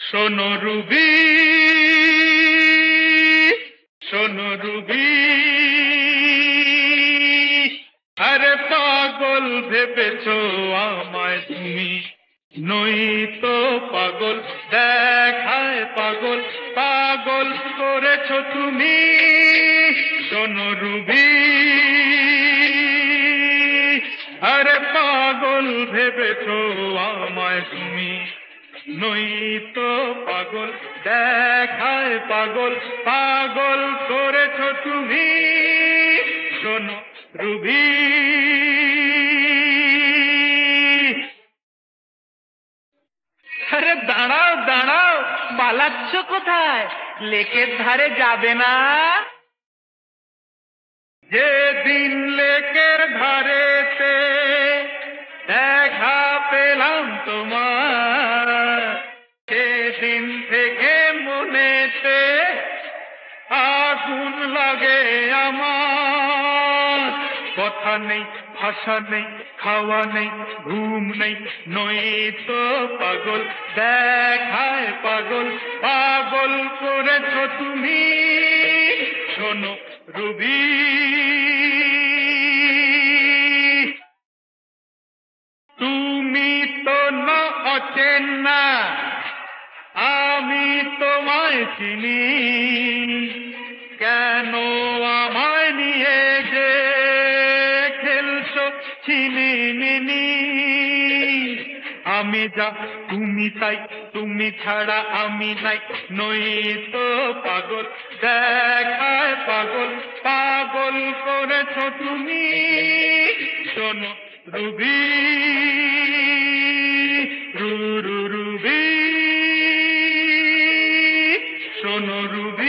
শোনো রুবি, শোনো রুবি, আরে পাগল ভেবেছো আমায় তুমি, নই তো পাগল, দেখায় পাগল, পাগল করেছো তুমি। শোনো রুবি, আরে পাগল ভেবেছো আমায় তুমি, নই তো পাগল, দেখায় পাগল, পাগল করেছো তুমি। শোনো রুবি, আরে দাঁড়াও দাঁড়াও, পালাচ্ছ কোথায়? লেকের ধারে যাবে না? যেদিন লেকের ধারেতে দেখা পেলাম তোমার, সেদিন থেকে মনেতে আগুন লাগে আমার। কথা নেই, ভাষা নেই, খাওয়া নেই, ঘুম নেই, নই তো পাগল, দেখায় পাগল, পাগল করেছো তুমি। শোনো রুবি, তুমি তো না অচেনা, আমি তোমায় চিনি, কেন আমায় নিয়ে যে খেলছো ছিনিমিনি। আমি যা তুমি তাই, তুমি ছাড়া আমি নাই, নই তো পাগল, দেখায় পাগল, পাগল করেছো তুমি। শোনো রুবি, রুবি, শোনো রুবি।